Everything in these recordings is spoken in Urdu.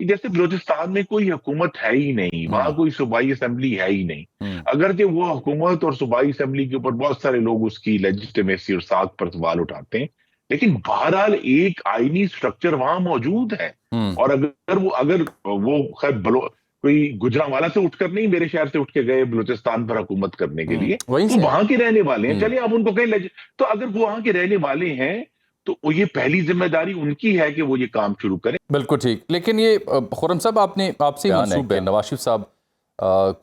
کہ جیسے بلوچستان میں کوئی حکومت ہے ہی نہیں، وہاں کوئی صوبائی اسمبلی ہے ہی نہیں، اگرچہ وہ حکومت اور صوبائی اسمبلی کے اوپر بہت سارے لوگ اس کی لیجٹمیسی اور ساکھ پر سوال اٹھاتے ہیں، لیکن بہرحال ایک آئینی سٹرکچر وہاں موجود ہے. اور اگر وہ خیر کوئی گجرانوالہ سے اٹھ کر نہیں، میرے شہر سے اٹھ کے گئے بلوچستان پر حکومت کرنے کے لیے، تو وہاں کے رہنے والے ہیں، چلیے آپ ان کو کہیں تو اگر وہ وہاں کے رہنے والے ہیں تو یہ پہلی ذمہ داری ان کی ہے کہ وہ یہ کام شروع کریں. بالکل ٹھیک. لیکن یہ خرم صاحب آپ سے منسوب ہے، نواز شریف صاحب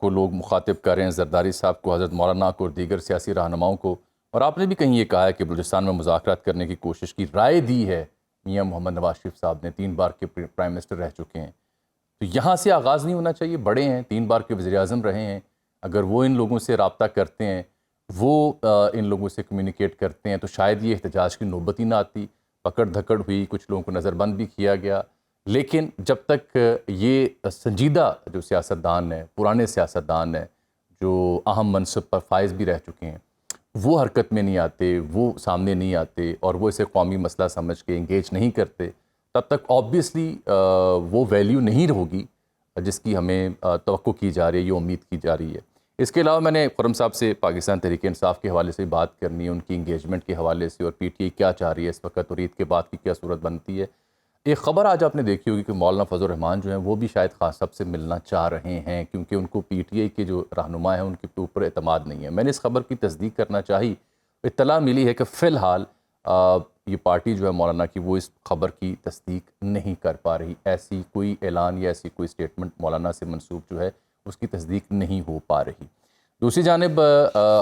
کو لوگ مخاطب کر رہے ہیں، زرداری صاحب کو، حضرت مولانا کو اور دیگر سیاسی رہنماؤں کو، اور آپ نے بھی کہیں یہ کہا ہے کہ بلوچستان میں مذاکرات کرنے کی کوشش کی، رائے دی ہے میاں محمد نواز شریف صاحب نے، 3 بار کے پرائم منسٹر رہ چکے ہیں، تو یہاں سے آغاز نہیں ہونا چاہیے؟ بڑے ہیں، 3 بار کے وزیر اعظم رہے ہیں، اگر وہ ان لوگوں سے رابطہ کرتے ہیں، وہ ان لوگوں سے کمیونیکیٹ کرتے ہیں، تو شاید یہ احتجاج کی نوبت ہی نہ آتی. پکڑ دھکڑ ہوئی، کچھ لوگوں کو نظر بند بھی کیا گیا، لیکن جب تک یہ سنجیدہ جو سیاستدان ہیں، پرانے سیاستدان ہیں، جو اہم منصب پر فائز بھی رہ چکے ہیں، وہ حرکت میں نہیں آتے، وہ سامنے نہیں آتے اور وہ اسے قومی مسئلہ سمجھ کے انگیج نہیں کرتے، تب تک آبویسلی وہ ویلیو نہیں ہوگی جس کی ہمیں توقع کی جا رہی ہے، یہ امید کی جا رہی ہے. اس کے علاوہ میں نے خرم صاحب سے پاکستان تحریک انصاف کے حوالے سے بات کرنی ہے، ان کی انگیجمنٹ کے حوالے سے، اور پی ٹی آئی کیا چاہ رہی ہے اس وقت اور عید کے بعد کی کیا صورت بنتی ہے. ایک خبر آج آپ نے دیکھی ہوگی کہ مولانا فضل الرحمان جو ہیں وہ بھی شاید خان صاحب سے ملنا چاہ رہے ہیں، کیونکہ ان کو پی ٹی آئی کے جو رہنما ہیں ان کے اوپر اعتماد نہیں ہے. میں نے اس خبر کی تصدیق کرنا چاہی، اطلاع ملی ہے کہ فی الحال یہ پارٹی جو ہے مولانا کی، وہ اس خبر کی تصدیق نہیں کر پا رہی. ایسی کوئی اعلان یا ایسی کوئی اسٹیٹمنٹ مولانا سے منسوب جو ہے اس کی تصدیق نہیں ہو پا رہی. دوسری جانب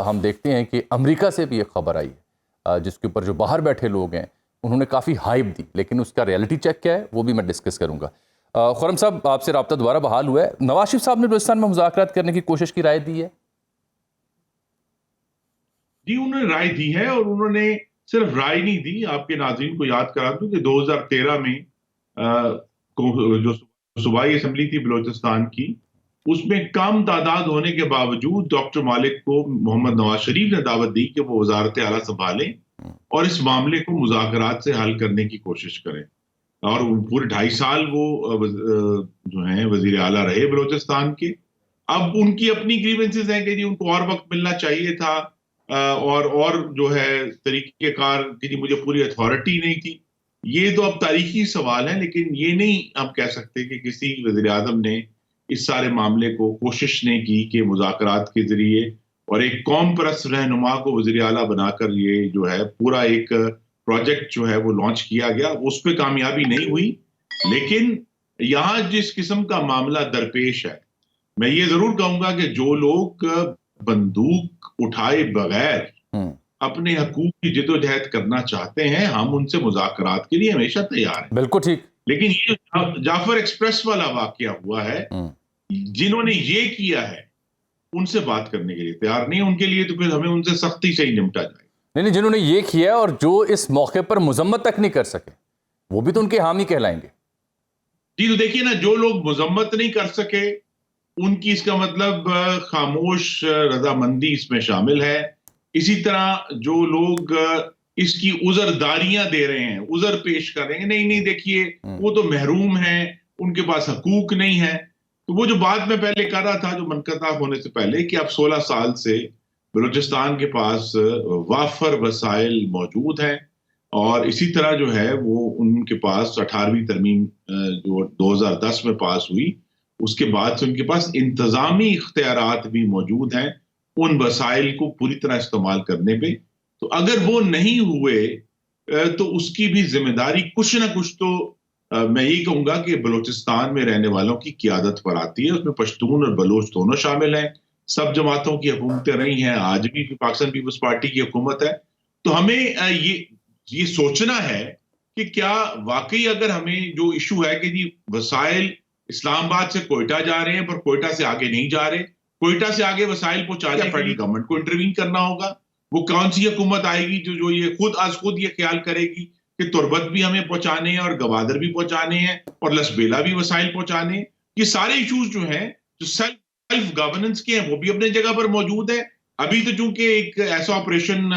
ہم دیکھتے ہیں کہ امریکہ سے بھی ایک خبر آئی ہے جس کے اوپر جو باہر بیٹھے لوگ ہیں انہوں نے کافی ہائپ دی، لیکن اس کا ریئلٹی چیک کیا ہے وہ بھی میں ڈسکس کروں گا. خرم صاحب، آپ سے رابطہ دوبارہ بحال ہوا ہے. نواز شریف صاحب نے بلوچستان میں مذاکرات کرنے کی کوشش کی رائے دی ہے؟ جی، انہوں نے رائے دی ہے، اور انہوں نے صرف رائے نہیں دی. آپ کے ناظرین کو یاد کرا دوں کہ 2013 میں جو صوبائی اسمبلی تھی بلوچستان کی، اس میں کم تعداد ہونے کے باوجود ڈاکٹر مالک کو محمد نواز شریف نے دعوت دی کہ وہ وزارت اعلیٰ سنبھالیں اور اس معاملے کو مذاکرات سے حل کرنے کی کوشش کریں. اور پورے 2.5 سال وہ جو ہیں وزیر اعلیٰ رہے بلوچستان کے. اب ان کی اپنی گریونسز ہیں کہ جی ان کو اور وقت ملنا چاہیے تھا، اور جو ہے طریقہ کار کہ جی مجھے پوری اتھارٹی نہیں تھی. یہ تو اب تاریخی سوال ہے، لیکن یہ نہیں ہم کہہ سکتے کہ کسی وزیر اعظم نے اس سارے معاملے کو کوشش نہیں کی کہ مذاکرات کے ذریعے اور ایک قوم پرست رہنما کو وزیر اعلیٰ بنا کر یہ جو ہے پورا ایک پروجیکٹ جو ہے وہ لانچ کیا گیا. اس پہ کامیابی نہیں ہوئی. لیکن یہاں جس قسم کا معاملہ درپیش ہے، میں یہ ضرور کہوں گا کہ جو لوگ بندوق اٹھائے بغیر اپنے حقوق کی جدوجہد کرنا چاہتے ہیں، ہم ان سے مذاکرات کے لیے ہمیشہ تیار ہیں. بالکل ٹھیک. لیکن یہ جعفر ایکسپریس والا واقعہ ہوا ہے، جنہوں نے یہ کیا ہے ان سے بات کرنے کے لیے تیار نہیں. ان کے لیے تو پھر ہمیں ان سے سختی سے ہی نمٹا جائے. نہیں، جنہوں نے یہ کیا ہے اور جو اس موقع پر مذمت تک نہیں کر سکے، وہ بھی تو ان کے حامی کہلائیں گے. جی، تو دیکھیے نا، جو لوگ مذمت نہیں کر سکے ان کی اس کا مطلب خاموش رضامندی اس میں شامل ہے. اسی طرح جو لوگ اس کی عذرداریاں دے رہے ہیں، عذر پیش کر رہے ہیں، نہیں دیکھیے وہ تو محروم ہیں، ان کے پاس حقوق نہیں ہے. تو وہ جو بات میں پہلے کر رہا تھا جو منقطع ہونے سے پہلے، کہ اب 16 سال سے بلوچستان کے پاس وافر وسائل موجود ہیں، اور اسی طرح جو ہے وہ ان کے پاس 18ویں ترمیم جو 2010 میں پاس ہوئی، اس کے بعد سے ان کے پاس انتظامی اختیارات بھی موجود ہیں ان وسائل کو پوری طرح استعمال کرنے پہ. تو اگر وہ نہیں ہوئے تو اس کی بھی ذمہ داری کچھ نہ کچھ تو میں یہی کہوں گا کہ بلوچستان میں رہنے والوں کی قیادت پر آتی ہے. اس میں پشتون اور بلوچ دونوں شامل ہیں. سب جماعتوں کی حکومتیں رہی ہیں، آج بھی پاکستان پیپلز پارٹی کی حکومت ہے. تو ہمیں یہ سوچنا ہے کہ کیا واقعی اگر ہمیں جو ایشو ہے کہ جی وسائل اسلام آباد سے کوئٹہ جا رہے ہیں پر کوئٹہ سے آگے نہیں جا رہے، کوئٹہ سے آگے وسائل پہنچانے کے فیڈرل گورنمنٹ کو انٹروین کرنا ہوگا. وہ کون سی حکومت آئے گی جو یہ خود یہ خیال کرے گی کہ تربت بھی ہمیں پہنچانے ہیں اور گوادر بھی پہنچانے ہیں اور لسبیلا بھی وسائل پہنچانے ہیں. یہ سارے ایشوز جو ہیں جو سیلف گورننس کے ہیں وہ بھی اپنے جگہ پر موجود ہیں. ابھی تو چونکہ ایک ایسا آپریشن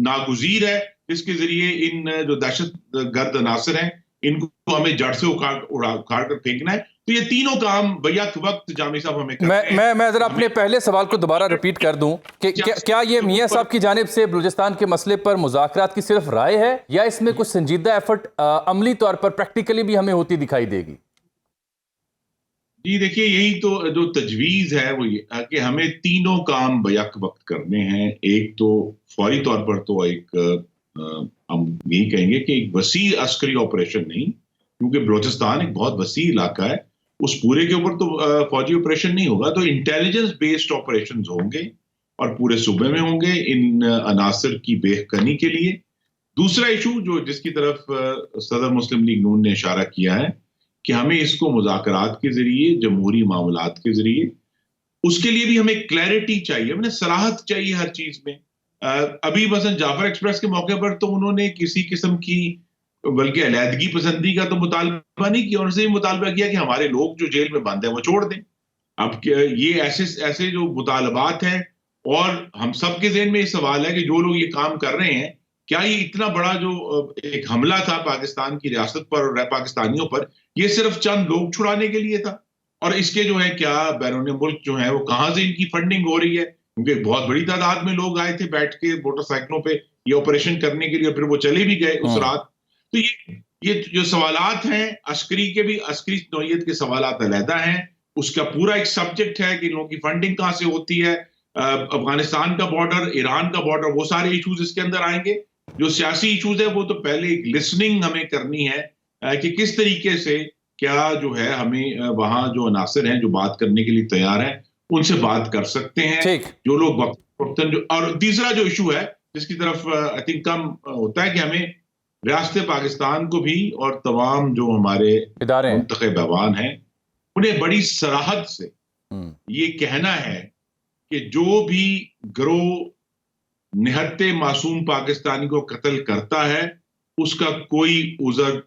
ناگزیر ہے جس کے ذریعے ان جو دہشت گرد عناصر ہیں ان کو ہمیں جڑ سے اکھاڑ کر پھینکنا ہے. تو یہ تینوں کام بیک وقت جامی صاحب ہمیں کرنے ہیں۔ میں ذرا اپنے پہلے سوال کو دوبارہ ریپیٹ کر دوں کہ کیا یہ میاں صاحب کی جانب سے بلوچستان کے مسئلے پر مذاکرات کی صرف رائے ہے یا اس میں کچھ سنجیدہ ایفرٹ عملی طور پر پریکٹیکلی بھی ہمیں ہوتی دکھائی دے گی؟ جی دیکھیے، یہی تو جو تجویز ہے وہ یہ کہ ہمیں تینوں کام بیک وقت کرنے ہیں۔ ایک تو فوری طور پر تو ایک ہم یہی کہیں گے کہ ایک وسیع عسکری آپریشن نہیں، کیونکہ بلوچستان ایک بہت وسیع علاقہ ہے، اس پورے کے اوپر تو فوجی آپریشن نہیں ہوگا، تو انٹیلیجنس بیسڈ آپریشنز ہوں گے اور پورے صوبے میں ہوں گے ان عناصر کی بے کنی کے لیے۔ دوسرا ایشو جو جس کی طرف صدر مسلم لیگ نون نے اشارہ کیا ہے کہ ہمیں اس کو مذاکرات کے ذریعے، جمہوری معاملات کے ذریعے، اس کے لیے بھی ہمیں کلیئرٹی چاہیے، ہمیں صراحت چاہیے ہر چیز میں۔ ابھی مثلا جعفر ایکسپریس کے موقع پر تو انہوں نے کسی قسم کی بلکہ علیحدگی پسندی کا تو مطالبہ نہیں کیا، انہوں نے مطالبہ کیا کہ ہمارے لوگ جو جیل میں بند ہیں وہ چھوڑ دیں۔ اب یہ ایسے جو مطالبات ہیں، اور ہم سب کے ذہن میں یہ سوال ہے کہ جو لوگ یہ کام کر رہے ہیں، کیا یہ اتنا بڑا جو ایک حملہ تھا پاکستان کی ریاست پر اور پاکستانیوں پر، یہ صرف چند لوگ چھڑانے کے لیے تھا؟ اور اس کے جو ہے کیا بیرون ملک جو ہے وہ کہاں سے ان کی فنڈنگ ہو رہی ہے؟ کیونکہ بہت بڑی تعداد میں لوگ آئے تھے بیٹھ کے موٹر سائیکلوں پہ یہ آپریشن کرنے کے لیے، پھر وہ چلے بھی گئے اس رات۔ تو یہ جو سوالات ہیں عسکری کے بھی، عسکری نوعیت کے سوالات علیحدہ ہیں، اس کا پورا ایک سبجیکٹ ہے کہ ان لوگوں کی فنڈنگ کہاں سے ہوتی ہے، افغانستان کا بارڈر، ایران کا بارڈر، وہ سارے ایشوز اس کے اندر آئیں گے۔ جو سیاسی ایشوز ہے وہ تو پہلے ایک لسننگ ہمیں کرنی ہے کہ کس طریقے سے کیا جو ہے ہمیں وہاں جو عناصر ہیں جو بات کرنے کے لیے تیار ہیں ان سے بات کر سکتے ہیں، جو لوگ وقتاً اور تیسرا جو ایشو ہے جس کی طرف آئی تھنک کم ہوتا ہے کہ ہمیں ریاست پاکستان کو بھی اور تمام جو ہمارے منتخب ایوان ہیں انہیں بڑی صراحت سے یہ کہنا ہے کہ جو بھی گروہ نہتے معصوم پاکستانی کو قتل کرتا ہے اس کا کوئی عذر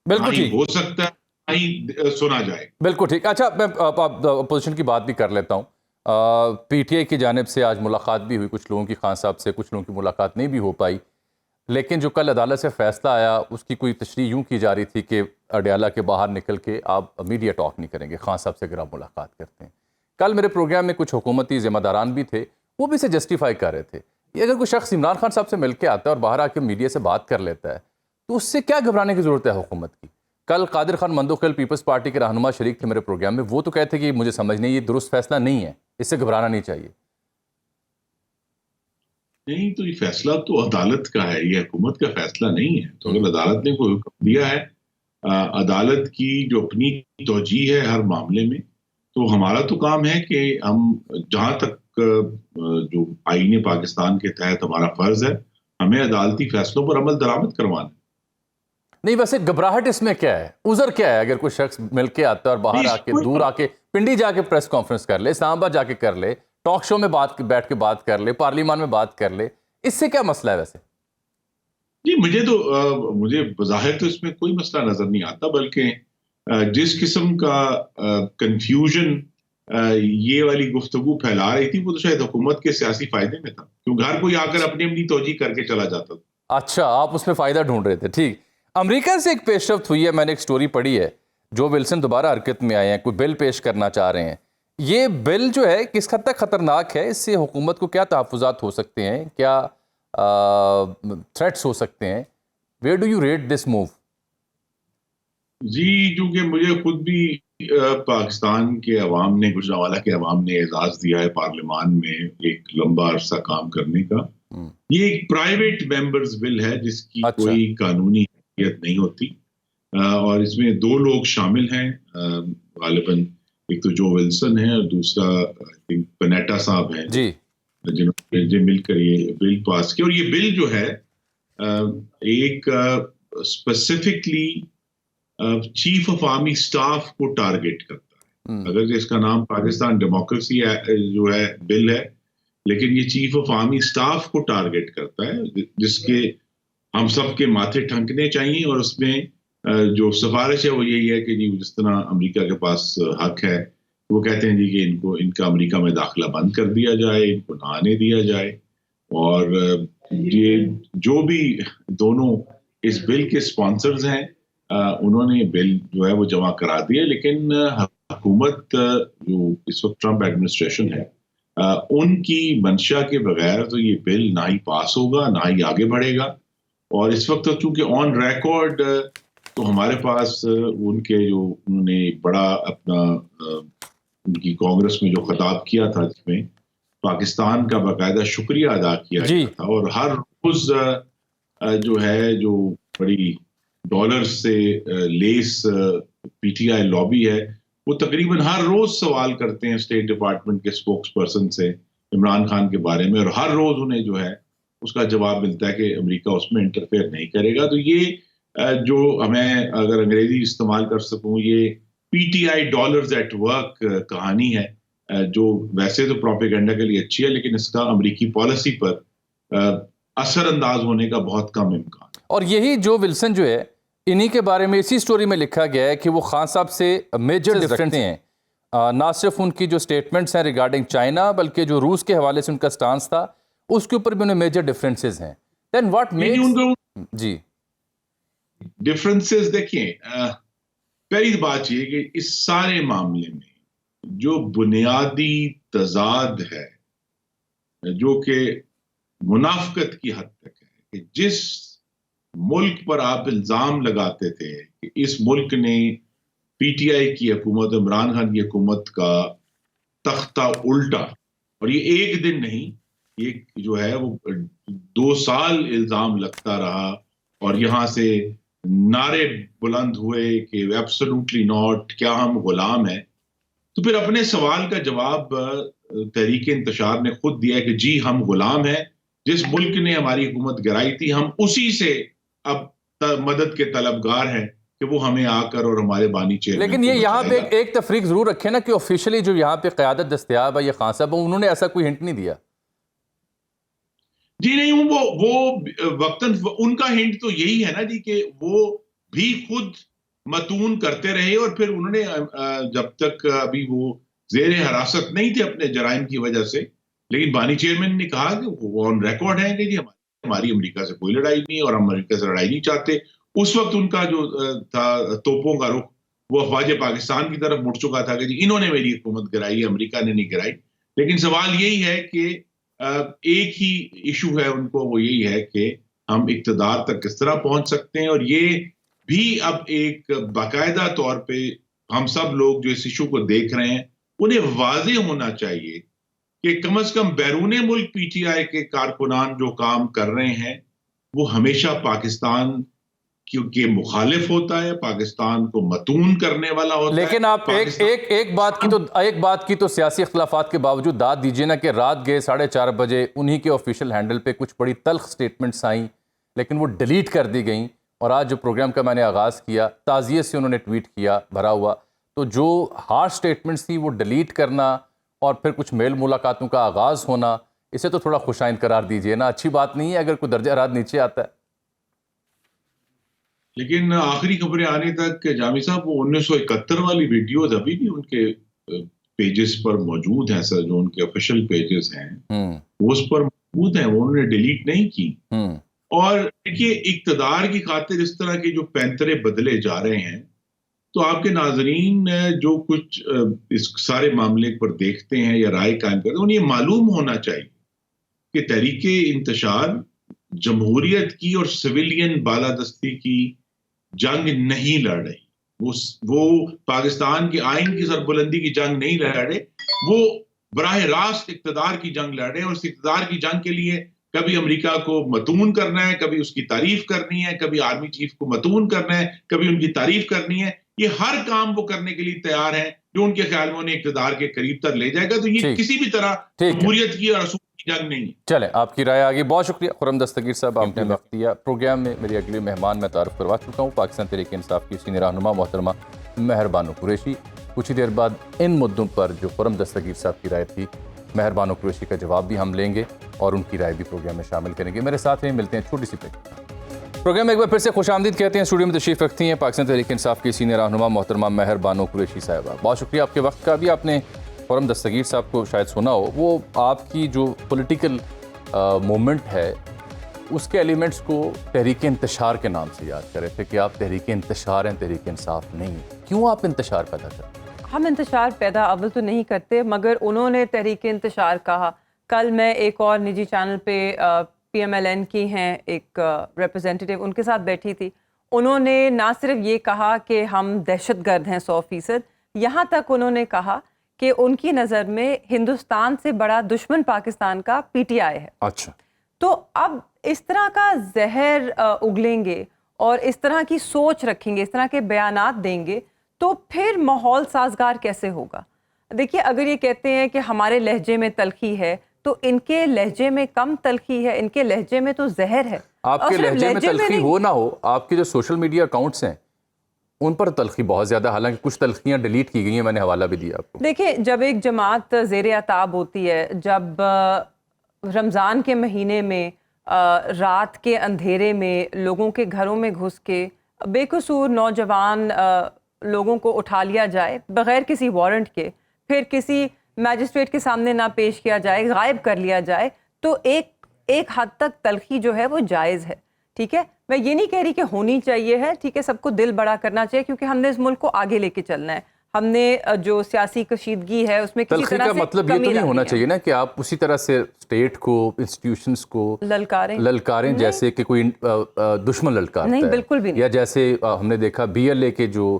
نہیں ہو سکتا، نہیں سنا جائے۔ بالکل ٹھیک۔ اچھا، میں اپوزیشن کی بات بھی کر لیتا ہوں۔ پی ٹی آئی کی جانب سے آج ملاقات بھی ہوئی کچھ لوگوں کی، خان صاحب سے، کچھ لوگوں کی ملاقات نہیں بھی ہو پائی، لیکن جو کل عدالت سے فیصلہ آیا اس کی کوئی تشریح یوں کی جا رہی تھی کہ اڈیالہ کے باہر نکل کے آپ میڈیا ٹاک نہیں کریں گے، خان صاحب سے اگر آپ ملاقات کرتے ہیں۔ کل میرے پروگرام میں کچھ حکومتی ذمہ داران بھی تھے، وہ بھی اسے جسٹیفائی کر رہے تھے۔ یہ اگر کوئی شخص عمران خان صاحب سے مل کے آتا ہے اور باہر آ کے میڈیا سے بات کر لیتا ہے تو اس سے کیا گھبرانے کی ضرورت ہے حکومت کی؟ کل قادر خان مندوخیل پیپلز پارٹی کے رہنما شریک تھے میرے پروگرام میں، وہ تو کہتے کہ مجھے سمجھ نہیں، یہ درست فیصلہ نہیں ہے، اس سے گھبرانا نہیں چاہیے۔ نہیں تو یہ فیصلہ تو عدالت کا ہے، یہ حکومت کا فیصلہ نہیں ہے۔ تو اگر عدالت نے کوئی حکم دیا ہے، عدالت کی جو اپنی توجیہ ہے ہر معاملے میں، تو ہمارا تو کام ہے کہ ہم جہاں تک جو آئین پاکستان کے تحت ہمارا فرض ہے، ہمیں عدالتی فیصلوں پر عمل درآمد کروانا۔ نہیں ویسے گھبراہٹ اس میں کیا ہے؟ عذر کیا ہے اگر کوئی شخص مل کے آتا ہے اور باہر آ کے، دور آ کے، پنڈی جا کے پریس کانفرنس کر لے، اسلام آباد جا کے کر لے، ٹاک شو میں بیٹھ کے بات کر لے، پارلیمان میں بات کر لے، اس سے کیا مسئلہ ہے ویسے؟ جی مجھے بظاہر تو اس میں کوئی مسئلہ نظر نہیں آتا، بلکہ جس قسم کا کنفیوژن یہ والی گفتگو پھیلا رہی تھی وہ تو شاید حکومت کے سیاسی فائدے میں تھا، کیونکہ ہر کوئی آ کر اپنی توجیہ کر کے چلا جاتا تھا۔ اچھا، آپ اس میں فائدہ ڈھونڈ رہے تھے، ٹھیک۔ امریکہ سے ایک پیش رفت ہوئی ہے، میں نے ایک سٹوری پڑھی ہے، جو ولسن دوبارہ حرکت میں آئے ہیں، کوئی بل پیش کرنا چاہ رہے ہیں۔ یہ بل جو ہے کس حد تک خطرناک ہے؟ اس سے حکومت کو کیا تحفظات ہو سکتے ہیں، کیا تھریٹس ہو سکتے ہیں؟ Where do you rate this move? جی چونکہ مجھے خود بھی پاکستان کے عوام نے، گجرانوالہ کے عوام نے اعزاز دیا ہے پارلیمان میں ایک لمبا عرصہ کام کرنے کا۔ یہ ایک پرائیویٹ ممبرز بل ہے جس کی کوئی قانونی حیثیت نہیں ہوتی، اور اس میں 2 لوگ شامل ہیں، غالباً ایک تو جو ولسن ہے اور دوسرا پنیٹا صاحب ہیں، جنہوں نے مل کر یہ بل پاس کیا۔ اور یہ بل جو ہے ایک specifically chief of army staff کو ٹارگیٹ کرتا ہے۔ اگر اس کا نام پاکستان ڈیموکریسی جو ہے بل ہے، لیکن یہ چیف آف آرمی اسٹاف کو ٹارگیٹ کرتا ہے، جس کے ہم سب کے ماتھے ٹھنکنے چاہیے۔ اور اس میں جو سفارش ہے وہ یہی ہے کہ جی جس طرح امریکہ کے پاس حق ہے، وہ کہتے ہیں جی کہ ان کا امریکہ میں داخلہ بند کر دیا جائے، ان کو نہ آنے دیا جائے۔ اور یہ جو بھی دونوں اس بل کے اسپانسرز ہیں انہوں نے بل جو ہے وہ جمع کرا دیا، لیکن حکومت جو اس وقت ٹرمپ ایڈمنسٹریشن ہے ان کی منشا کے بغیر تو یہ بل نہ ہی پاس ہوگا نہ ہی آگے بڑھے گا. اور اس وقت چونکہ آن ریکارڈ تو ہمارے پاس ان کے جو انہوں نے بڑا اپنا ان کی کانگریس میں جو خطاب کیا تھا جس میں پاکستان کا باقاعدہ شکریہ ادا کیا گیا تھا، اور ہر روز جو ہے جو بڑی ڈالر سے لیس پی ٹی آئی لابی ہے وہ تقریباً ہر روز سوال کرتے ہیں اسٹیٹ ڈپارٹمنٹ کے اسپوکس پرسن سے عمران خان کے بارے میں، اور ہر روز انہیں جو ہے اس کا جواب ملتا ہے کہ امریکہ اس میں انٹرفیئر نہیں کرے گا. تو یہ جو ہمیں اگر انگریزی استعمال کر سکوں یہ P T I dollars at work کہانی ہے جو ویسے تو پروپیگنڈا کے لیے اچھی ہے لیکن اس کا امریکی پالیسی پر اثر انداز ہونے کا بہت کم امکان. اور یہی جو ولسن جو ہے انہی کے بارے میں اسی سٹوری میں لکھا گیا ہے کہ وہ خان صاحب سے میجر ڈفرینس ہیں، نہ صرف ان کی جو سٹیٹمنٹس ہیں ریگارڈنگ چائنا بلکہ جو روس کے حوالے سے ان کا سٹانس تھا اس کے اوپر بھی انہیں میجر ڈفرینسز ہیں. دین واٹ میکس جی ڈفرینسز دیکھیں، پہلی بات یہ کہ اس سارے معاملے میں جو بنیادی تضاد ہے جو کہ منافقت کی حد تک ہے کہ جس ملک پر آپ الزام لگاتے تھے کہ اس ملک نے پی ٹی آئی کی حکومت عمران خان کی حکومت کا تختہ الٹا، اور یہ ایک دن نہیں، یہ جو ہے وہ 2 سال الزام لگتا رہا اور یہاں سے نعرے بلند ہوئے کہ ایبسولوٹلی ناٹ، کیا ہم غلام ہیں. تو پھر اپنے سوال کا جواب تحریک انتشار نے خود دیا کہ جی ہم غلام ہیں، جس ملک نے ہماری حکومت گرائی تھی ہم اسی سے اب مدد کے طلبگار ہیں کہ وہ ہمیں آ کر اور ہمارے بانی چیئرمین. لیکن یہ یہاں پہ ایک تفریق ضرور رکھے نا کہ آفیشلی جو یہاں پہ قیادت دستیاب ہے یہ خان صاحب انہوں نے ایسا کوئی ہنٹ نہیں دیا. جی نہیں، وہ وقتاً ان کا ہنٹ تو یہی ہے نا جی کہ وہ بھی خود متون کرتے رہے اور پھر انہوں نے جب تک ابھی وہ زیر حراست نہیں تھے اپنے جرائم کی وجہ سے، لیکن بانی چیئرمین نے کہا کہ وہ آن ریکارڈ ہیں کہ جی ہماری امریکہ سے کوئی لڑائی نہیں اور ہم امریکہ سے لڑائی نہیں چاہتے. اس وقت ان کا جو تھا توپوں کا رخ وہ افواج پاکستان کی طرف مڑ چکا تھا کہ جی انہوں نے میری حکومت گرائی ہے، امریکہ نے نہیں گرائی. لیکن سوال یہی ہے کہ ایک ہی ایشو ہے ان کو، وہ یہی ہے کہ ہم اقتدار تک کس طرح پہنچ سکتے ہیں. اور یہ بھی اب ایک باقاعدہ طور پہ ہم سب لوگ جو اس ایشو کو دیکھ رہے ہیں انہیں واضح ہونا چاہیے کہ کم از کم بیرون ملک پی ٹی آئی کے کارکنان جو کام کر رہے ہیں وہ ہمیشہ پاکستان کے مخالف ہوتا ہے، پاکستان کو متون کرنے والا ہوتا ہے. لیکن آپ ایک بات کی تو سیاسی اختلافات کے باوجود داد دیجئے نا کہ رات گئے 4:30 بجے انہی کے آفیشیل ہینڈل پہ کچھ بڑی تلخ سٹیٹمنٹس آئیں لیکن وہ ڈیلیٹ کر دی گئیں، اور آج جو پروگرام کا میں نے آغاز کیا تعزیت سے انہوں نے ٹویٹ کیا بھرا ہوا. تو جو ہارش سٹیٹمنٹس تھی وہ ڈیلیٹ کرنا اور پھر کچھ میل ملاقاتوں کا آغاز ہونا، اسے تو تھوڑا خوش آئند قرار دیجئے نا. اچھی بات نہیں ہے اگر کوئی درجہ حرارت نیچے آتا ہے. لیکن آخری خبریں آنے تک جامی صاحب وہ 1971 والی ویڈیوز ابھی بھی ان کے پیجز پر موجود ہیں سر، جو ان کے آفیشیل پیجز ہیں وہ اس پر موجود ہیں، وہ انہوں نے ڈیلیٹ نہیں کی. اور دیکھیے اقتدار کی خاطر اس طرح کے جو پینترے بدلے جا رہے ہیں تو آپ کے ناظرین جو کچھ اس سارے معاملے پر دیکھتے ہیں یا رائے قائم کرتے ہیں انہیں یہ معلوم ہونا چاہیے کہ تحریک انتشار جمہوریت کی اور سویلین بالادستی کی جنگ نہیں لڑ رہی، وہ پاکستان کے آئین کی سربلندی کی جنگ نہیں لڑ رہے، وہ براہ راست اقتدار کی جنگ لڑ رہے ہیں. اور اس اقتدار کی جنگ کے لیے کبھی امریکہ کو متون کرنا ہے، کبھی اس کی تعریف کرنی ہے، کبھی آرمی چیف کو متون کرنا ہے، کبھی ان کی تعریف کرنی ہے. یہ ہر کام وہ کرنے کے لیے تیار ہیں جو ان کے خیال میں انہیں اقتدار کے قریب تر لے جائے گا. تو یہ کسی بھی طرح جمہوریت کی اور اصول کی جنگ نہیں ہے. چلیں آپ کی رائے آگے. بہت شکریہ خرم دستگیر صاحب، آپ نے وقت دیا. پروگرام میں میری اگلی مہمان میں تعارف کروا چکا ہوں، پاکستان تحریک انصاف کی سینئر رہنما محترمہ مہر بانو قریشی. کچھ ہی دیر بعد ان مدوں پر جو خرم دستگیر صاحب کی رائے تھی مہر بانو قریشی کا جواب بھی ہم لیں گے اور ان کی رائے بھی پروگرام میں شامل کریں گے. میرے ساتھ ہیں، ملتے ہیں چھوٹی سی بریک. پروگرام میں ایک بار پھر سے خوش آمدید کہتے ہیں. اسٹوڈیو میں تشریف رکھتی ہیں پاکستان تحریک انصاف کی سینئر رہنما محترمہ مہر بانو قریشی صاحبہ. بہت شکریہ آپ کے وقت کا. بھی آپ نے خرم دستگیر صاحب کو شاید سنا ہو، وہ آپ کی جو پولیٹیکل مومنٹ ہے اس کے ایلیمنٹس کو تحریک انتشار کے نام سے یاد کر رہے تھے کہ آپ تحریک انتشار ہیں، تحریک انصاف نہیں. کیوں آپ انتشار پیدا کرتے ہیں؟ ہم انتشار پیدا اول تو نہیں کرتے، مگر انہوں نے تحریک انتشار کہا. کل میں ایک اور نجی چینل پہ پی ایم ایل این کی ہیں ایک ریپرزینٹیو، ان کے ساتھ بیٹھی تھی. انہوں نے نہ صرف یہ کہا کہ ہم دہشت گرد ہیں 100%، یہاں تک انہوں نے کہا کہ ان کی نظر میں ہندوستان سے بڑا دشمن پاکستان کا پی ٹی آئی ہے. اچھا، تو اب اس طرح کا زہر اگلیں گے اور اس طرح کی سوچ رکھیں گے، اس طرح کے بیانات دیں گے، تو پھر ماحول سازگار کیسے ہوگا؟ دیکھیے، اگر یہ کہتے ہیں کہ ہمارے لہجے میں تلخی ہے تو ان کے لہجے میں کم تلخی ہے، ان کے لہجے میں تو زہر ہے. آپ کے لہجے میں تلخی ہو نہ ہو، آپ کے جو سوشل میڈیا اکاؤنٹس ہیں ان پر تلخی بہت زیادہ، حالانکہ کچھ تلخیاں ڈیلیٹ کی گئی ہیں، میں نے حوالہ بھی دیا آپ کو. دیکھیں، جب ایک جماعت زیر عتاب ہوتی ہے، جب رمضان کے مہینے میں رات کے اندھیرے میں لوگوں کے گھروں میں گھس کے بے قصور نوجوان لوگوں کو اٹھا لیا جائے بغیر کسی وارنٹ کے، پھر کسی میجسٹریٹ کے سامنے نہ پیش کیا جائے، غائب کر لیا جائے، تو ایک حد تک تلخی جو ہے وہ جائز ہے. ٹھیک ہے، میں یہ نہیں کہہ رہی کہ ہونی چاہیے ہے، ٹھیک ہے، سب کو دل بڑا کرنا چاہیے، کیونکہ ہم نے اس ملک کو آگے لے کے چلنا ہے. ہم نے جو سیاسی کشیدگی ہے اس میں کسی تلخی طرح کا سے مطلب یہ تو نہیں ہونا چاہیے نا کہ آپ اسی طرح سے اسٹیٹ کو، انسٹیٹیوشنز کو للکاریں جیسے کہ کوئی دشمن للکارتا ہے. نہیں، بالکل بھی نہیں. یا جیسے ہم نے دیکھا بی ایل اے کے جو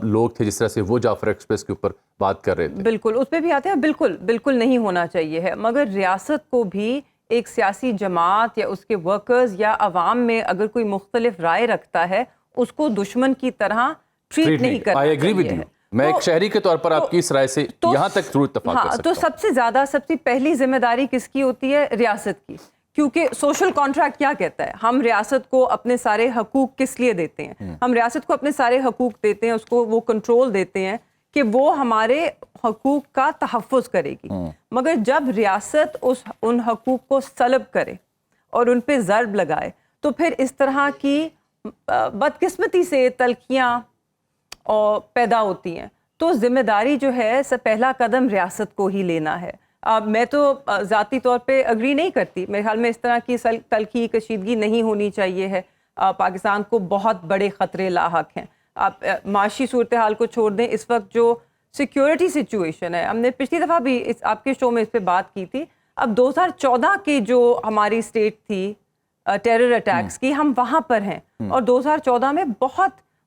لوگ تھے، جس طرح سے وہ جعفر ایکسپریس کے اوپر بات کر رہے تھے. بالکل اس پہ بھی آتے ہیں. بالکل نہیں ہونا چاہیے ہے، مگر ریاست کو بھی ایک سیاسی جماعت یا اس کے ورکرز یا عوام میں اگر کوئی مختلف رائے رکھتا ہے، اس کو دشمن کی طرح ٹریٹ نہیں کرنا چاہیے ہے. میں ایک شہری کے طور پر آپ کی اس رائے سے یہاں تک ضرور اتفاق کر سکتا ہوں. تو سب سے پہلی ذمہ داری کس کی ہوتی ہے؟ ریاست کی. کیونکہ سوشل کانٹریکٹ کیا کہتا ہے؟ ہم ریاست کو اپنے سارے حقوق کس لیے دیتے ہیں؟ ہم ریاست کو اپنے سارے حقوق دیتے ہیں، اس کو وہ کنٹرول دیتے ہیں کہ وہ ہمارے حقوق کا تحفظ کرے گی. مگر جب ریاست ان حقوق کو سلب کرے اور ان پہ ضرب لگائے، تو پھر اس طرح کی بدقسمتی سے تلخیاں پیدا ہوتی ہیں. تو ذمہ داری جو ہے پہلا قدم ریاست کو ہی لینا ہے. میں تو ذاتی طور پہ اگری نہیں کرتی، میرے خیال میں اس طرح کی تلخی کشیدگی نہیں ہونی چاہیے ہے. پاکستان کو بہت بڑے خطرے لاحق ہیں. آپ معاشی صورتحال کو چھوڑ دیں، اس وقت جو سیکیورٹی سچویشن ہے، ہم نے پچھلی دفعہ بھی آپ کے شو میں اس پہ بات کی تھی. اب 2014 کی جو ہماری اسٹیٹ تھی ٹیرر اٹیکس کی، ہم وہاں پر ہیں، اور 2014 میں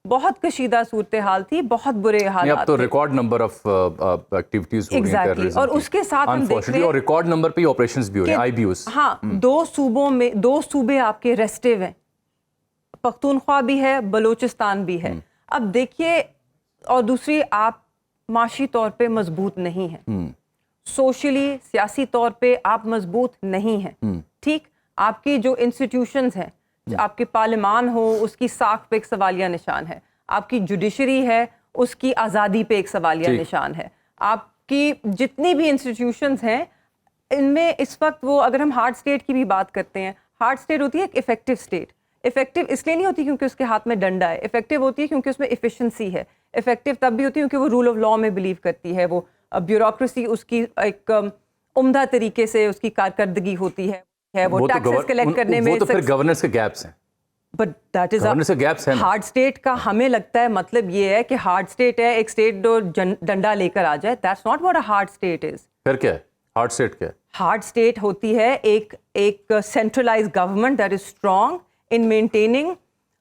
بہت کشیدہ صورتحال تھی، بہت برے حالات. اب تو ریکارڈ نمبر آف ایکٹیویٹیز ہو گئی ہیں، اور اس کے ساتھ ہم دیکھ رہے ہیں اور ریکارڈ نمبر پہ آپریشنز بھی ہو رہے ہیں، آئی بی اوز. ہاں، 2 صوبے آپ کے ریسٹیو ہیں، پختونخوا بھی ہے، بلوچستان بھی ہے. اب دیکھیے، اور دوسری آپ معاشی طور پہ مضبوط نہیں ہیں، سوشلی سیاسی طور پہ آپ مضبوط نہیں ہیں. ٹھیک، آپ کی جو انسٹیٹیوشنز ہیں، آپ کے پارلیمان ہو، اس کی ساکھ پہ ایک سوالیہ نشان ہے. آپ کی جوڈیشری ہے، اس کی آزادی پہ ایک سوالیہ نشان ہے. آپ کی جتنی بھی انسٹیٹیوشنز ہیں، ان میں اس وقت وہ، اگر ہم ہارڈ اسٹیٹ کی بھی بات کرتے ہیں، ہارڈ اسٹیٹ ہوتی ہے ایک افیکٹو اسٹیٹ. افیکٹو اس لیے نہیں ہوتی کیونکہ اس کے ہاتھ میں ڈنڈا ہے، افیکٹو ہوتی ہے کیونکہ اس میں ایفیشنسی ہے. افیکٹو تب بھی ہوتی ہے کیونکہ وہ رول آف لا میں بلیو کرتی ہے، وہ بیوروکریسی اس کی ایک عمدہ طریقے سے اس کی کارکردگی ہوتی ہے، وہ ٹیکسز کلیکٹ کرنے میں. وہ تو پھر گورننس کے گیپس ہیں. But that is hard state کا ہمیں لگتا ہے مطلب یہ ہے کہ ہارڈ اسٹیٹ ہے، ایک اسٹیٹ ڈنڈا لے کر آ جائے. That's not what a hard state is. پھر کیا ہے ہارڈ اسٹیٹ؟ کیا ہارڈ اسٹیٹ ہوتی ہے ایک centralised government that is strong in maintaining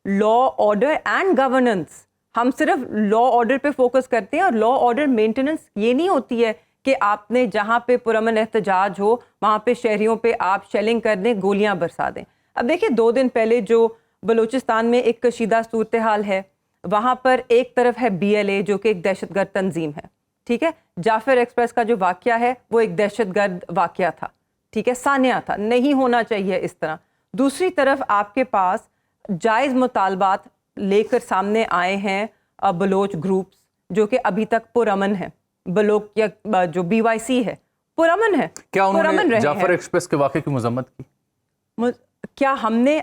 law, order and governance. ہم صرف لا آرڈر پہ فوکس کرتے ہیں، اور لا آرڈر مینٹیننس یہ نہیں ہوتی ہے کہ آپ نے جہاں پہ پرامن احتجاج ہو وہاں پہ شہریوں پہ آپ شیلنگ کر دیں، گولیاں برسا دیں. اب دیکھیں، 2 دن پہلے جو بلوچستان میں ایک کشیدہ صورتحال ہے، وہاں پر ایک طرف ہے بی ایل اے جو کہ ایک دہشت گرد تنظیم ہے. ٹھیک ہے، جعفر ایکسپریس کا جو واقعہ ہے وہ ایک دہشت گرد واقعہ تھا. ٹھیک ہے، سانحہ تھا، نہیں ہونا چاہیے اس طرح. دوسری طرف آپ کے پاس جائز مطالبات لے کر سامنے آئے ہیں بلوچ گروپس جو کہ ابھی تک پرامن ہیں. بلوچ یا جو بی وائی سی ہے پرامن ہے. کیا انہوں نے جعفر ایکسپریس کے واقعے کی مذمت کی؟ کیا ہم نے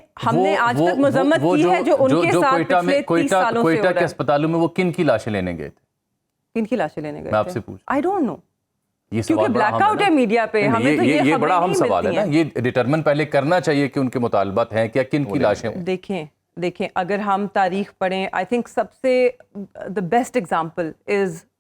آج تک مذمت کی ہے جو ان کے ساتھ پچھلے 30 سالوں سے ہو رہا ہے؟ کوئٹہ کے اسپتالوں میں وہ کن کی لاشیں لینے گئے تھے؟ کن کی لاشیں لینے گئے؟ میں آپ سے پوچھ، آئی ڈونٹ نو، کیونکہ بلیک آؤٹ ہے میڈیا پہ. ہمیں تو یہ بڑا اہم سوال ہے نا، یہ ڈیٹرمن پہلے کرنا چاہیے کہ ان کے مطالبات ہیں کیا، کن کی لاشیں. دیکھیں اگر ہم تاریخ پڑھیں، آئی تھنک سب سے the best example is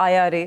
IRA,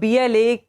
BLA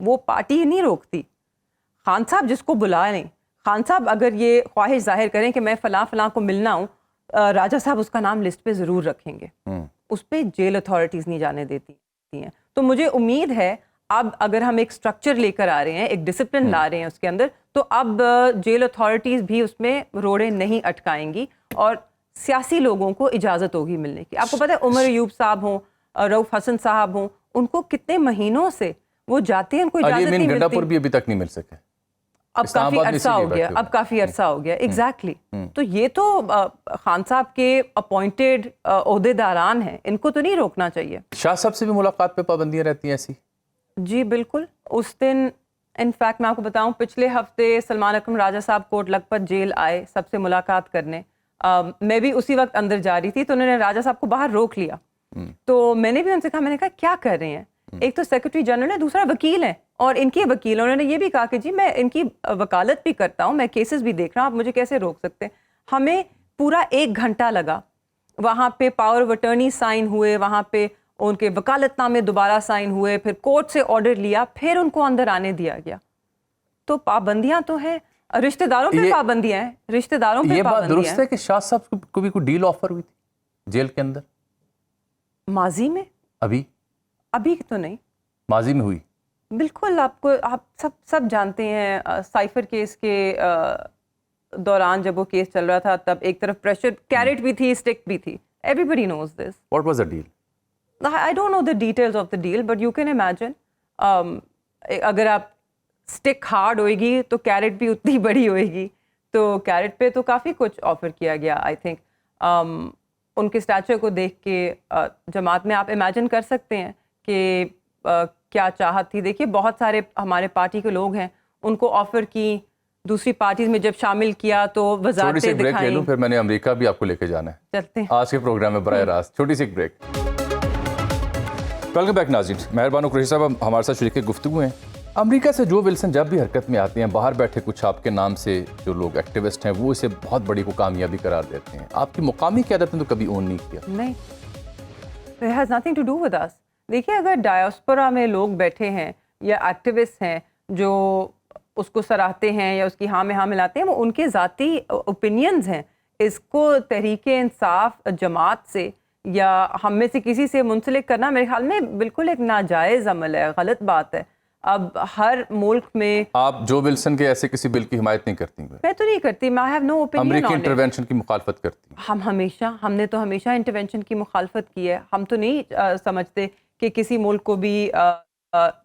وہ پارٹی نہیں روکتی. خان صاحب جس کو بلا لیں, خان صاحب اگر یہ خواہش ظاہر کریں کہ میں فلاں فلاں کو ملنا ہوں, راجہ صاحب اس کا نام لسٹ پہ ضرور رکھیں گے. اس پہ جیل اتھارٹیز نہیں جانے دیتی ہیں. تو مجھے امید ہے اب اگر ہم ایک سٹرکچر لے کر آ رہے ہیں, ایک ڈسپلن لا رہے ہیں اس کے اندر, تو اب جیل اتھارٹیز بھی اس میں روڑے نہیں اٹکائیں گی اور سیاسی لوگوں کو اجازت ہوگی ملنے کی. آپ کو پتہ ہے عمر ایوب صاحب ہوں, رؤف حسن صاحب ہوں, ان کو کتنے مہینوں سے وہ جاتے ہیں, ان کو اجازت نہیں گنڈا ملتی. پور بھی ابھی تک نہیں مل سکے. اب کافی عرصہ ہو گیا, اب کافی عرصہ ہو گیا. ایگزیکٹلی. تو یہ تو خان صاحب کے اپوائنٹڈ عہدے داران ہیں, ان کو تو نہیں روکنا چاہیے. شاہ صاحب سے بھی ملاقات پہ پابندیاں رہتی ہیں ایسی؟ جی بالکل. اس دن انفیکٹ میں آپ کو بتاؤں, پچھلے ہفتے سلمان اکرم راجہ صاحب کوٹ لکھپت جیل آئے سب سے ملاقات کرنے. میں بھی اسی وقت اندر جا رہی تھی, تو انہوں نے راجہ صاحب کو باہر روک لیا. تو میں نے بھی ان سے کہا, میں نے کہا کیا کر رہے ہیں, ایک تو سیکرٹری جنرل ہے, دوسرا وکیل ہے, اور ان کے وکیل, انہوں نے یہ بھی کہا کہ جی میں ان کی وکالت بھی کرتا ہوں, میں کیسز بھی دیکھ رہا ہوں, آپ مجھے کیسے روک سکتے ہیں. ہمیں پورا 1 گھنٹہ لگا, وہاں پہ پاور آف اٹرنی سائن ہوئے, وہاں پہ ان کے وکالت نامے دوبارہ سائن ہوئے, پھر کورٹ سے آرڈر لیا, پھر ان کو اندر آنے دیا گیا. تو پابندیاں تو ہیں, رشتہ داروں پہ پابندیاں ہیں, رشتہ داروں پہ یہ بات پابندیاں درست ہے کہ شاہ صاحب کو بھی کوئی ڈیل آفر ہوئی تھی جیل کے اندر ماضی میں؟ ابھی تو نہیں, ماضی میں ہوئی. بالکل. آپ سب جانتے ہیں, سائفر کیس کے دوران جب وہ کیس چل رہا تھا, تب ایک طرف پریشر, کیرٹ بھی تھی, اسٹک بھی تھی. Every knows this. What was the deal? I don't know the details of the deal, but you can imagine, اگر آپ اسٹک ہارڈ ہوئے گی تو کیرٹ بھی اتنی بڑی ہوئے گی. تو کیرٹ پہ تو کافی کچھ آفر کیا گیا. آئی تھنک ان کے اسٹیچر کو دیکھ کے جماعت میں آپ امیجن کر سکتے ہیں کہ کیا چاہت تھی. دیکھیے بہت سارے ہمارے پارٹی کے لوگ ہیں, ان کو آفر کی, دوسری پارٹیز میں جب شامل کیا تو وزارتیں چھوٹی سی بریک لے لوں, پھر میں نے امریکہ بھی آپ کو لے کے جانا ہے. چلتے ہیں آج کے پروگرام میں براہ راست چھوٹی سی ایک بریک. ویلکم بیک ناظرین, مہربان قریشی صاحب ہمارے ساتھ شریک گفتگو ہیں. امریکہ سے جو ولسن جب بھی حرکت میں آتے ہیں, باہر بیٹھے کچھ آپ کے نام سے جو لوگ ایکٹیوسٹ ہیں وہ اسے بہت بڑی کو کامیابی قرار دیتے ہیں. آپ کی مقامی قیادت نے تو کبھی اون نہیں کیا. نہیں, it has nothing to do with us. دیکھیے اگر ڈائسپورا میں لوگ بیٹھے ہیں یا ایکٹیوسٹ ہیں جو اس کو سراہتے ہیں یا اس کی ہاں میں ہاں ملاتے ہیں, وہ ان کے ذاتی اوپینینز ہیں. اس کو تحریک انصاف جماعت سے یا ہم میں سے کسی سے منسلک کرنا میرے خیال میں بالکل ایک ناجائز عمل ہے, غلط بات ہے. اب ہر ملک میں آپ جو ولسن کے ایسے کسی بل کی حمایت نہیں کرتی؟ میں تو نہیں کرتی. I have no opinion امریکی on it. انٹرونشن کی مخالفت کرتی ہیں؟ ہم نے تو ہمیشہ انٹرونشن کی مخالفت کی ہے. ہم تو نہیں سمجھتے کہ کسی ملک کو بھی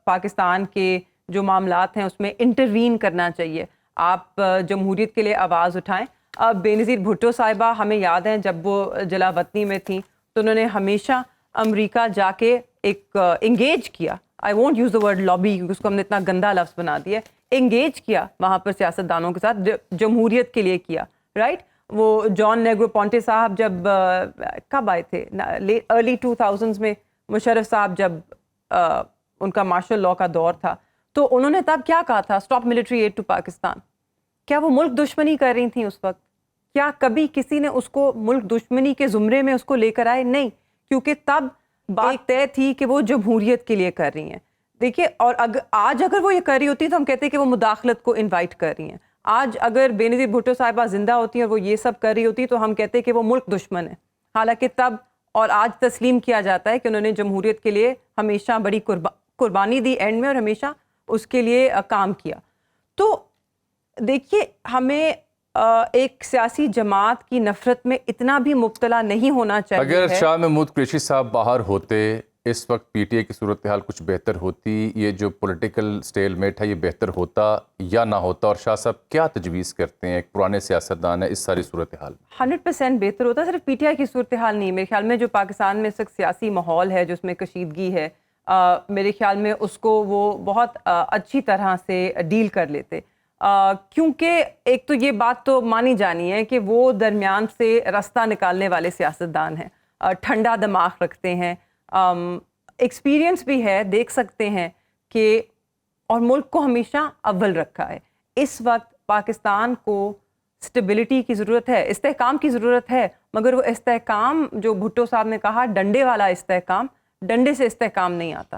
پاکستان کے جو معاملات ہیں اس میں انٹروین کرنا چاہیے. آپ جمہوریت کے لیے آواز اٹھائیں. اب بے نظیر بھٹو صاحبہ ہمیں یاد ہیں جب وہ جلا وطنی میں تھیں تو انہوں نے ہمیشہ امریکہ جا کے ایک انگیج کیا. I won't use the word lobby کیونکہ اس کو ہم نے اتنا گندا لفظ بنا دیا. انگیج کیا وہاں پر سیاست دانوں کے ساتھ, جمہوریت کے لیے کیا. رائٹ. وہ جان نیگرو پونٹے صاحب جب کب آئے تھے ارلی 2000s میں, مشرف صاحب جب ان کا مارشل لاء کا دور تھا, تو انہوں نے تب کیا کہا تھا, stop military aid to Pakistan. کیا وہ ملک دشمنی کر رہی تھیں اس وقت؟ کیا کبھی کسی نے اس کو ملک دشمنی کے زمرے میں اس کو لے کر آئے؟ نہیں, کیونکہ تب بات طے تھی کہ وہ جمہوریت کے لیے کر رہی ہیں. دیکھیے, اور آج اگر وہ یہ کر رہی ہوتی تو ہم کہتے ہیں کہ وہ مداخلت کو انوائٹ کر رہی ہیں. آج اگر بے نظیر بھٹو صاحبہ زندہ ہوتی ہیں اور وہ یہ سب کر رہی ہوتی تو ہم کہتے ہیں کہ وہ ملک دشمن ہے. حالانکہ تب اور آج تسلیم کیا جاتا ہے کہ انہوں نے جمہوریت کے لیے ہمیشہ بڑی قربانی دی اینڈ میں, اور ہمیشہ اس کے لیے کام کیا. تو دیکھیے ہمیں ایک سیاسی جماعت کی نفرت میں اتنا بھی مبتلا نہیں ہونا چاہیے. اگر شاہ محمود قریشی صاحب باہر ہوتے اس وقت پی ٹی اے کی صورتحال کچھ بہتر ہوتی, یہ جو پولیٹیکل سٹیل میٹ ہے یہ بہتر ہوتا یا نہ ہوتا, اور شاہ صاحب کیا تجویز کرتے ہیں, ایک پرانے سیاستدان ہیں, اس ساری صورتحال میں؟ 100% بہتر ہوتا. صرف پی ٹی آئی کی صورتحال نہیں, میرے خیال میں جو پاکستان میں اس وقت سیاسی ماحول ہے, جو اس میں کشیدگی ہے, میرے خیال میں اس کو وہ بہت اچھی طرح سے ڈیل کر لیتے. کیونکہ ایک تو یہ بات تو مانی جانی ہے کہ وہ درمیان سے رستہ نکالنے والے سیاستدان ہیں, ٹھنڈا دماغ رکھتے ہیں, ایکسپیرینس بھی ہے, دیکھ سکتے ہیں کہ, اور ملک کو ہمیشہ اول رکھا ہے. اس وقت پاکستان کو سٹیبلٹی کی ضرورت ہے, استحکام کی ضرورت ہے, مگر وہ استحکام جو بھٹو صاحب نے کہا ڈنڈے والا استحکام, ڈنڈے سے استحکام نہیں آتا.